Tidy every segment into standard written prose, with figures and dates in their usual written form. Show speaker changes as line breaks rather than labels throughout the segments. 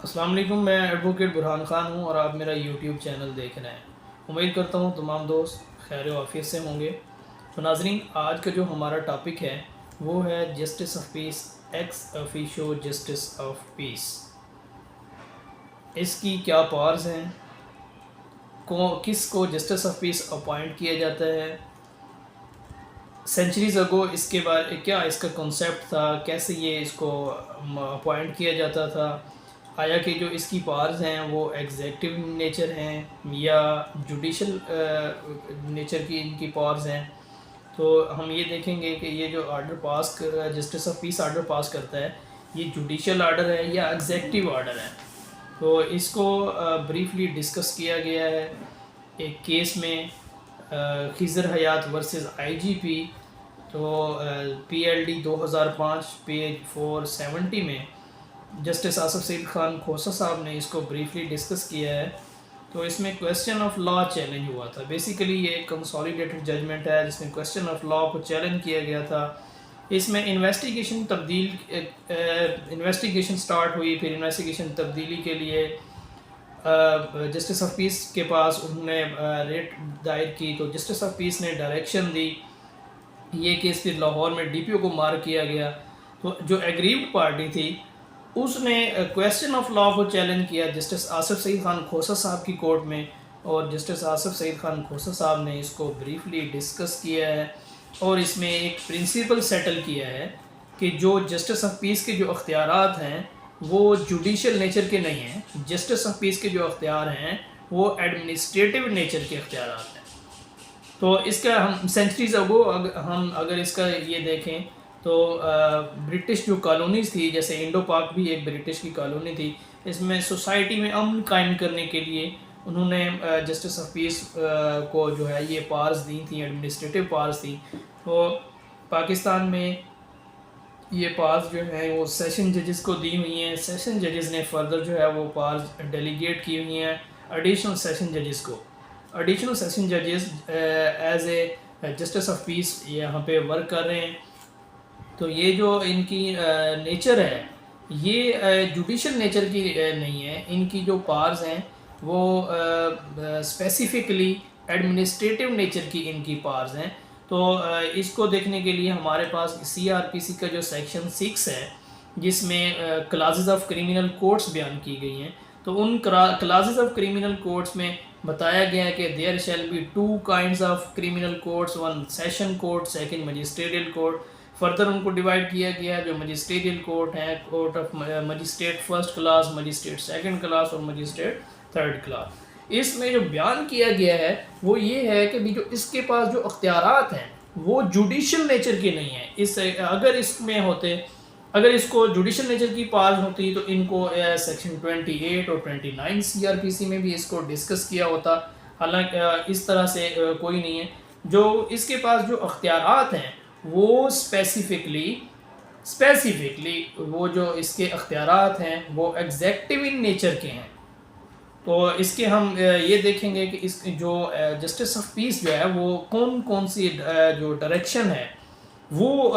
अस्सलाम वालेकुम। मैं एडवोकेट बुरहान ख़ान हूँ और आप मेरा यूट्यूब चैनल देख रहे हैं। उम्मीद करता हूँ तमाम दोस्त खैर वाफियत से होंगे। तो नाज़रीन, आज का जो हमारा टॉपिक है वो है justice of piece, ex officio justice of piece. इसकी क्या पावर्स हैं, किस को जस्टिस ऑफ पीस अपॉइंट किया जाता है, सेंचुरीज़ अगो इसके बारे क्या इसका कॉन्सेप्ट था, कैसे ये इसको अपॉइंट किया जाता था, आया कि जो इसकी पावर्स हैं वो एग्जेक्टिव नेचर हैं या जुडिशल नेचर की इनकी पावर्स हैं। तो हम ये देखेंगे कि ये जो ऑर्डर पास कर justice of piece order pass करता है ये जुडिशल ऑर्डर है या एग्जेक्टिव ऑर्डर है। तो इसको ब्रीफली डिस्कस किया गया है एक केस में, खिज़र हयात वर्सेस आईजीपी। तो PLD 2005 पेज 470 में जस्टिस आसफ़ सईद ख़ान खोसा साहब ने इसको ब्रीफली डिस्कस किया है। तो इसमें क्वेश्चन ऑफ लॉ चैलेंज हुआ था। बेसिकली ये एक कंसोलिडेटेड जजमेंट है जिसमें क्वेश्चन ऑफ लॉ को चैलेंज किया गया था। इसमें इन्वेस्टिगेशन स्टार्ट हुई, फिर इन्वेस्टिगेशन तब्दीली के लिए जस्टिस ऑफ पीस के पास उन्होंने रेट दायर की। तो जस्टिस ऑफ पीस ने डायरेक्शन दी, ये केस फिर लाहौर में DPO को मार किया गया। तो जो एग्रीव्ड पार्टी थी उसने क्वेश्चन ऑफ लॉ को चैलेंज किया जस्टिस आसफ़ सईद ख़ान खोसा साहब की कोर्ट में, और जस्टिस आसफ़ सईद ख़ान खोसा साहब ने इसको ब्रीफली डिस्कस किया है और इसमें एक प्रिंसिपल सेटल किया है कि जो जस्टिस ऑफ पीस के जो अख्तियारात हैं वो जुडिशल नेचर के नहीं हैं। जस्टिस ऑफ पीस के जो अख्तियार हैं वो एडमिनिस्ट्रेटिव नेचर के अख्तियारात हैं। तो इसका हम सेंचुरीज अगो हम अगर इसका ये देखें तो ब्रिटिश जो कॉलोनीज़ थी, जैसे इंडो पाक भी एक ब्रिटिश की कॉलोनी थी, इसमें सोसाइटी में अमन कायम करने के लिए उन्होंने जस्टिस ऑफ पीस को जो है ये पावर्स दी थी, एडमिनिस्ट्रेटिव पावर्स थी। तो पाकिस्तान में ये पावर्स जो है वो सेशन जजेस को दी हुई हैं। सेशन जजेस ने फर्दर जो है वो पावर्स डेलीगेट की हुई हैं एडिशनल सेशन जजेस को। एडिशनल सेशन जजेस as a justice of peace यहाँ पे वर्क कर रहे हैं। तो ये जो इनकी नेचर है ये जुडिशल नेचर की नहीं है। इनकी जो पावर्स हैं वो स्पेसिफिकली एडमिनिस्ट्रेटिव नेचर की इनकी पावर्स हैं। तो इसको देखने के लिए हमारे पास CRPC का जो सेक्शन 6 है जिसमें क्लासेस ऑफ क्रिमिनल कोड्स बयान की गई हैं। तो उन क्लासेस ऑफ क्रिमिनल कोड्स में बताया गया है कि there shall be 2 kinds of criminal courts, one session court, second magisterial court. Further उनको डिवाइड किया गया जो मजिस्ट्रेटियल कोर्ट हैं, court of magistrate first class, magistrate second class और मजिस्ट्रेट थर्ड क्लास। इसमें जो बयान किया गया है वो ये है कि भी जो इसके पास जो अख्तियारात हैं वो जुडिशल नेचर के नहीं हैं। इस अगर इसमें होते, अगर इसको जुडिशल नेचर की पावर्स होती तो इनको सेक्शन 28 और 29 CRPC में भी इसको डिस्कस किया होता। हालांकि इस तरह से कोई नहीं है। जो इसके पास जो अख्तियारात हैं वो स्पेसिफिकली वो जो इसके अख्तियारात हैं वो एग्जेक्टिव इन नेचर के हैं। तो इसके हम ये देखेंगे कि इस जो जस्टिस ऑफ पीस जो है वो कौन कौन सी जो डायरेक्शन है वो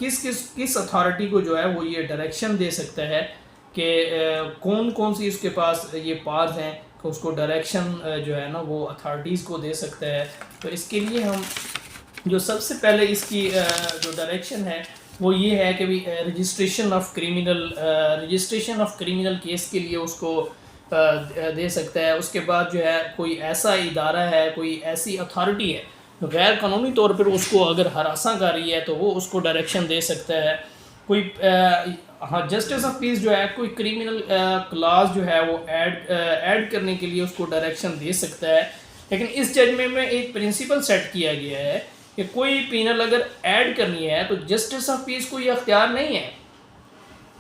किस अथॉरिटी को जो है वो ये डायरेक्शन दे सकता है कि कौन कौन सी उसके पास ये पावर्स हैं कि उसको डायरेक्शन जो है ना वो अथॉरिटीज़ को दे सकता है। तो इसके लिए हम जो सबसे पहले इसकी जो डायरेक्शन है वो ये है कि भी रजिस्ट्रेशन ऑफ क्रिमिनल केस के लिए उसको दे सकता है। उसके बाद जो है कोई ऐसा इदारा है, कोई ऐसी अथॉरिटी है तो गैर कानूनी तौर पर उसको अगर हरासा कर रही है तो वो उसको डायरेक्शन दे सकता है। कोई हाँ, जस्टिस ऑफ पीस जो है कोई क्रिमिनल क्लास जो है वो ऐड करने के लिए उसको डायरेक्शन दे सकता है। लेकिन इस जजमेंट में एक प्रिंसिपल सेट किया गया है कि कोई पीनल अगर ऐड करनी है तो जस्टिस ऑफ पीस को ये अख्तियार नहीं है।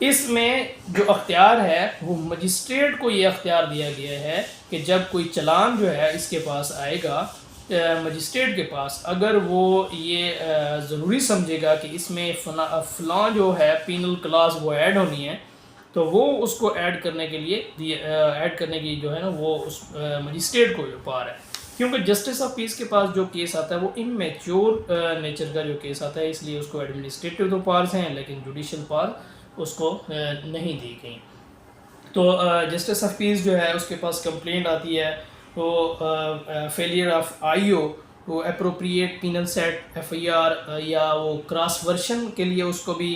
इसमें जो अख्तियार है वो मजिस्ट्रेट को ये अख्तियार दिया गया है कि जब कोई चलान जो है इसके पास आएगा मजिस्ट्रेट के पास, अगर वो ये ज़रूरी समझेगा कि इसमें फ़लाँ जो है पीनल क्लास वो ऐड होनी है तो वो उसको ऐड करने के लिए ऐड करने की जो है ना वो उस मजिस्ट्रेट को पार है। क्योंकि जस्टिस ऑफ पीस के पास जो केस आता है वो इमेच्योर नेचर का जो केस आता है, इसलिए उसको एडमिनिस्ट्रेटिव तो पावर्स हैं लेकिन जुडिशल पावर उसको नहीं दी गई। तो जस्टिस ऑफ पीस जो है उसके पास कंप्लेंट आती है, तो फेलियर ऑफ आईओ वो अप्रोप्रिएट पिनल सेट एफआईआर या वो क्रॉस वर्शन के लिए उसको भी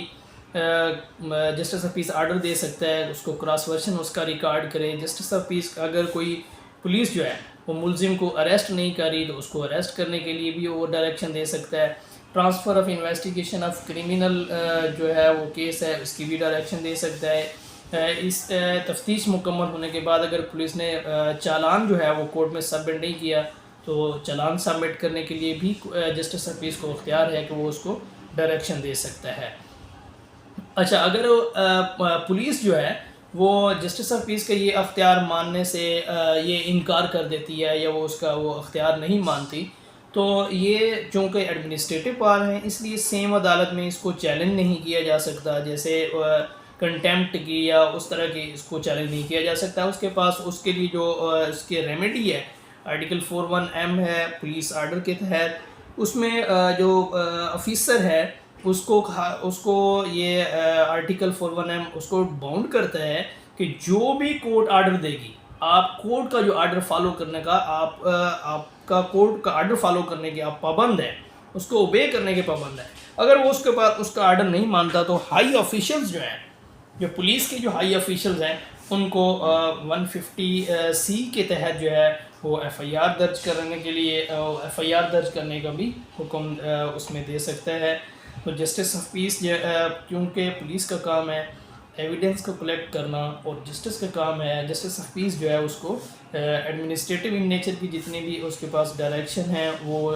जस्टिस ऑफ पीस आर्डर दे सकता है, उसको क्रॉस वर्शन उसका रिकॉर्ड करे। जस्टिस ऑफ पीस अगर कोई पुलिस जो है वो मुलजिम को अरेस्ट नहीं करी तो उसको अरेस्ट करने के लिए भी वो डायरेक्शन दे सकता है। Transfer of investigation of criminal जो है वो केस है उसकी भी डायरेक्शन दे सकता है। इस तफ्तीश मुकम्मल होने के बाद अगर पुलिस ने चालान जो है वो कोर्ट में सबमिट नहीं किया तो चालान सबमिट करने के लिए भी जस्टिस ऑफ पीस को इख्तियार है कि वो उसको डायरेक्शन दे सकता है। अच्छा, अगर पुलिस जो है वो जस्टिस ऑफ पीस का ये अख्तियार मानने से ये इनकार कर देती है या वो उसका वो अख्तियार नहीं मानती, तो ये चूँकि एडमिनिस्ट्रेटिव पावर है इसलिए सेम अदालत में इसको चैलेंज नहीं किया जा सकता। जैसे कंटेम्प्ट की या उस तरह की इसको चैलेंज नहीं किया जा सकता। उसके पास उसके लिए जो इसके रेमेडी है आर्टिकल 41M है पुलिस आर्डर के तहत, उसमें जो ऑफिसर है उसको ये आर्टिकल 41M उसको बाउंड करता है कि जो भी कोर्ट आर्डर देगी आप कोर्ट का जो आर्डर फॉलो करने का आपका कोर्ट का आर्डर फॉलो करने के आप पाबंद है, उसको ओबे करने के पाबंद है। अगर वो उसके बाद उसका आर्डर नहीं मानता तो हाई ऑफिशियल्स जो हैं, जो पुलिस के जो हाई ऑफिशियल्स हैं उनको 150C के तहत जो है वो एफआईआर दर्ज करने के लिए एफआईआर दर्ज करने का भी हुक्म उसमें दे सकता है। तो जस्टिस ऑफ पीस क्योंकि पुलिस का काम है एविडेंस को कलेक्ट करना और जस्टिस का काम है, जस्टिस ऑफ पीस जो है उसको एडमिनिस्ट्रेटिव इन नेचर की जितनी भी उसके पास डायरेक्शन है वो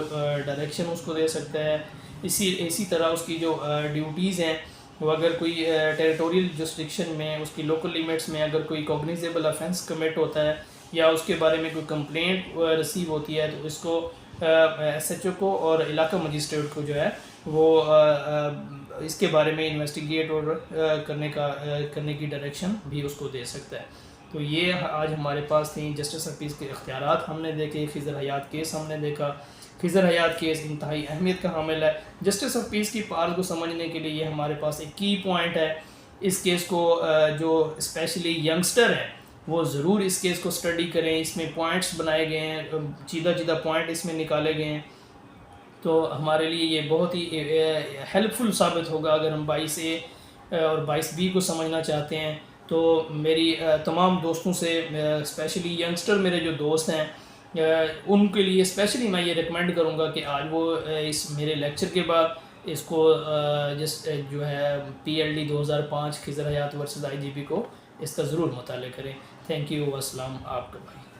डायरेक्शन उसको दे सकता है। इसी तरह उसकी जो ड्यूटीज़ हैं वो अगर कोई टेरिटोरियल जुरिस्डिक्शन में उसकी लोकल लिमिट्स में अगर कोई कॉग्निजेबल ऑफेंस कमिट होता है या उसके बारे में कोई कंप्लेंट रिसीव होती है तो इसको SHO को और इलाका मजिस्ट्रेट को जो है वो इसके बारे में इन्वेस्टिगेट और करने की डायरेक्शन भी उसको दे सकता है। तो ये आज हमारे पास थी जस्टिस ऑफ पीस के इख्तियारात हमने देखे। खिज़र हयात केस हमने देखा। खिज़र हयात केस इंतहाई अहमियत का हामिल है। जस्टिस ऑफ पीस की पावर को समझने के लिए ये हमारे पास एक की पॉइंट है। इस केस को जो स्पेशली यंगस्टर है वो ज़रूर इस केस को स्टडी करें। इसमें पॉइंट्स बनाए गए हैं, सीधा पॉइंट इसमें निकाले गए हैं, तो हमारे लिए ये बहुत ही हेल्पफुल साबित होगा अगर हम 22A और 22B को समझना चाहते हैं। तो मेरी तमाम दोस्तों से स्पेशली यंगस्टर मेरे जो दोस्त हैं उनके लिए स्पेशली मैं ये रिकमेंड करूँगा कि आज वो इस मेरे लेक्चर के बाद इसको जो है PLD 2005 खिज़र हयात वर्सेस IGP को इसका ज़रूर मुताला करें। Thank you. अस्सलाम आपका भाई।